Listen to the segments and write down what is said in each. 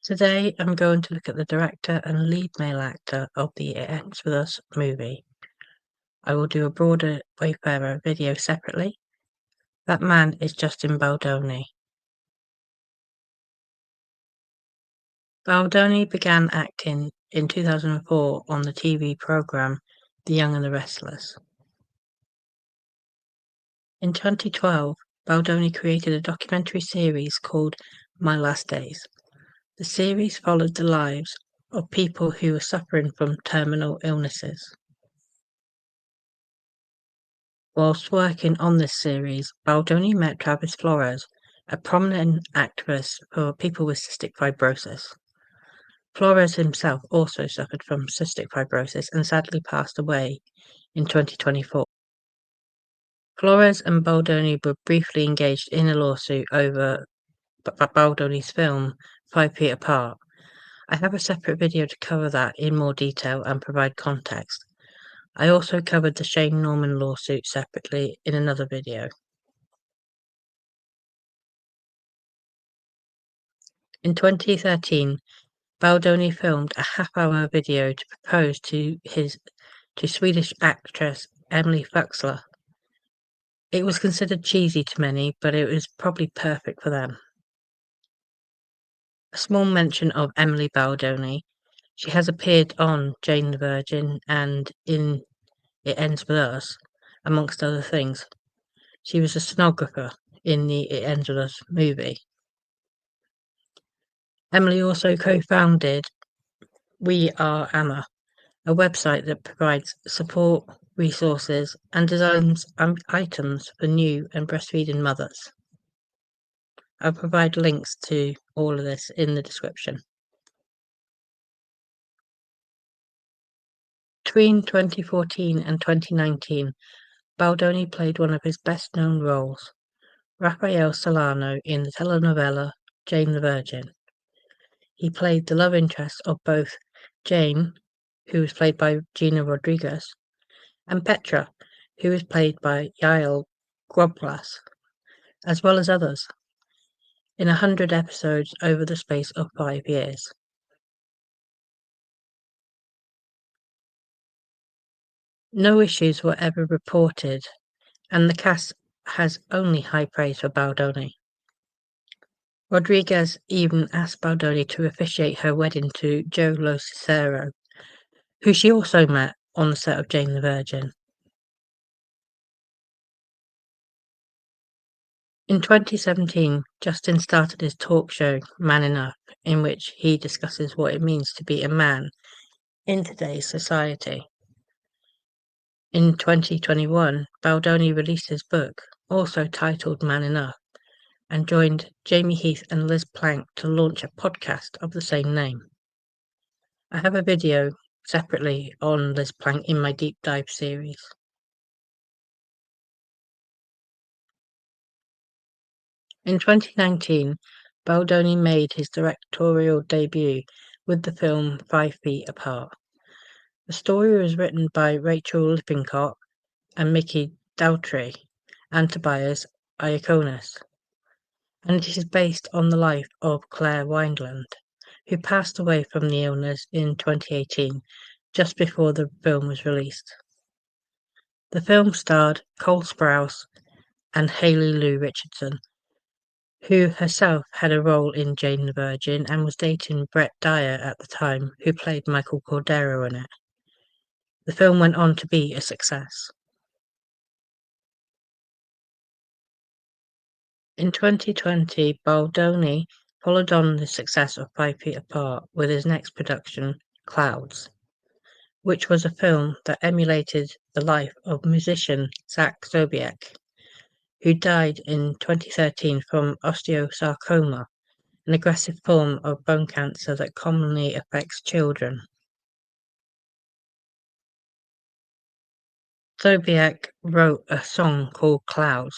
Today I'm going to look at the director and lead male actor of the It Ends With Us movie. I will do a broader Wayfarer video separately. That man is Justin Baldoni. Baldoni began acting in 2004 on the TV programme The Young and the Restless. In 2012, Baldoni created a documentary series called My Last Days. The series followed the lives of people who were suffering from terminal illnesses. Whilst working on this series, Baldoni met Travis Flores, a prominent activist for people with cystic fibrosis. Flores himself also suffered from cystic fibrosis and sadly passed away in 2024. Flores and Baldoni were briefly engaged in a lawsuit over Baldoni's film 5 Feet Apart. I have a separate video to cover that in more detail and provide context. I also covered the Shane Norman lawsuit separately in another video. In 2013, Baldoni filmed a half-hour video to propose to Swedish actress Emily Fuxler. It was considered cheesy to many, but it was probably perfect for them. A small mention of Emily Baldoni. She has appeared on Jane the Virgin and in It Ends With Us, amongst other things. She was a stenographer in the It Ends With Us movie. Emily also co-founded We Are Amma, a website that provides support, resources, and designs items for new and breastfeeding mothers. I'll provide links to all of this in the description. Between 2014 and 2019, Baldoni played one of his best-known roles, Rafael Solano, in the telenovela Jane the Virgin. He played the love interest of both Jane, who was played by Gina Rodriguez, and Petra, who was played by Yael Grobglas, as well as others, in 100 episodes over the space of 5 years. No issues were ever reported, and the cast has only high praise for Baldoni. Rodriguez even asked Baldoni to officiate her wedding to Joe Lo Cicero, who she also met on the set of Jane the Virgin. In 2017, Justin started his talk show, Man Enough, in which he discusses what it means to be a man in today's society. In 2021, Baldoni released his book, also titled Man Enough, and joined Jamie Heath and Liz Plank to launch a podcast of the same name. I have a video separately on Liz Plank in my deep dive series. In 2019, Baldoni made his directorial debut with the film 5 Feet Apart. The story was written by Rachel Lippincott and Mickey Daltrey and Tobias Iaconis, and it is based on the life of Claire Wineland, who passed away from the illness in 2018, just before the film was released. The film starred Cole Sprouse and Haley Lou Richardson, who herself had a role in Jane the Virgin and was dating Brett Dyer at the time, who played Michael Cordero in it. The film went on to be a success. In 2020, Baldoni followed on the success of 5 Feet Apart with his next production, Clouds, which was a film that emulated the life of musician Zach Sobiech, who died in 2013 from osteosarcoma, an aggressive form of bone cancer that commonly affects children. Sobiech wrote a song called Clouds,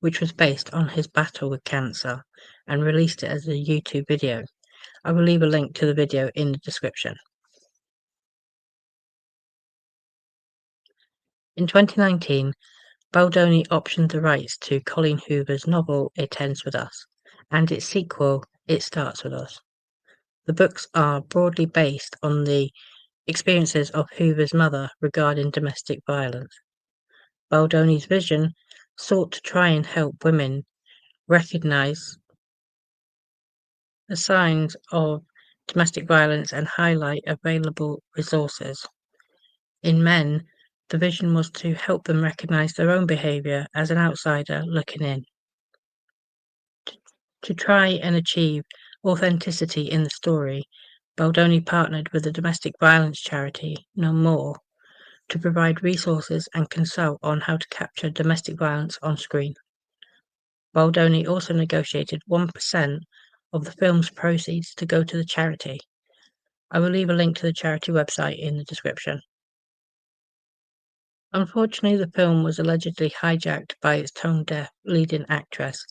which was based on his battle with cancer, and released it as a YouTube video. I will leave a link to the video in the description. In 2019, Baldoni optioned the rights to Colleen Hoover's novel It Ends With Us, and its sequel, It Starts With Us. The books are broadly based on the experiences of Hoover's mother regarding domestic violence. Baldoni's vision sought to try and help women recognize the signs of domestic violence and highlight available resources. In men, the vision was to help them recognize their own behavior as an outsider looking in. To try and achieve authenticity in the story, Baldoni partnered with the domestic violence charity No More to provide resources and consult on how to capture domestic violence on screen. Baldoni also negotiated 1% of the film's proceeds to go to the charity. I will leave a link to the charity website in the description. Unfortunately, the film was allegedly hijacked by its tone-deaf leading actress,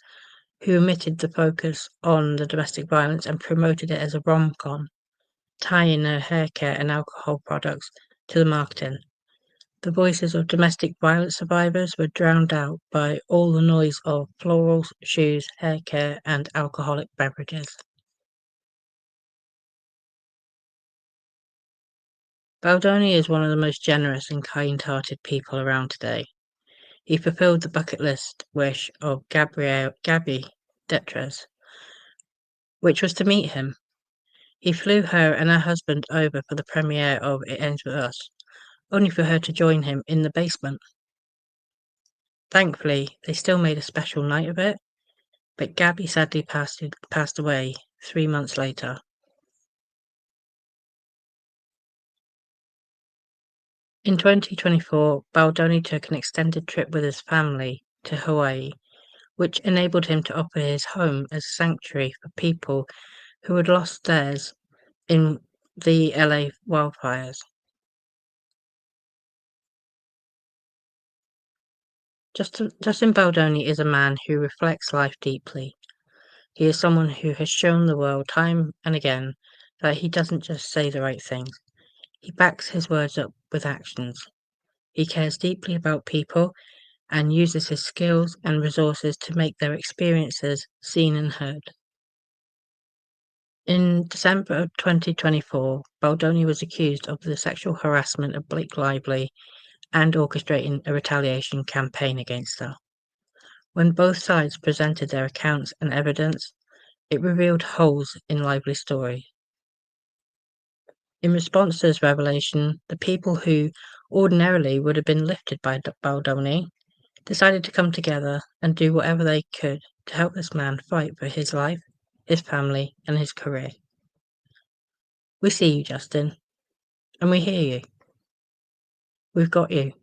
who omitted the focus on the domestic violence and promoted it as a rom-com, tying her hair care and alcohol products to the marketing. The voices of domestic violence survivors were drowned out by all the noise of florals, shoes, hair care, and alcoholic beverages. Baldoni is one of the most generous and kind-hearted people around today. He fulfilled the bucket list wish of Gabby Detres, which was to meet him. He flew her and her husband over for the premiere of It Ends With Us, only for her to join him in the basement. Thankfully, they still made a special night of it, but Gabby sadly passed away 3 months later. In 2024, Baldoni took an extended trip with his family to Hawaii, which enabled him to offer his home as a sanctuary for people who had lost theirs in the LA wildfires. Justin Baldoni is a man who reflects life deeply. He is someone who has shown the world time and again that he doesn't just say the right things. He backs his words up with actions. He cares deeply about people and uses his skills and resources to make their experiences seen and heard. In December of 2024, Baldoni was accused of the sexual harassment of Blake Lively and orchestrating a retaliation campaign against her. When both sides presented their accounts and evidence, it revealed holes in Lively's story. In response to this revelation, the people who ordinarily would have been lifted by Baldoni decided to come together and do whatever they could to help this man fight for his life, his family, and his career. We see you, Justin, and we hear you. We've got you.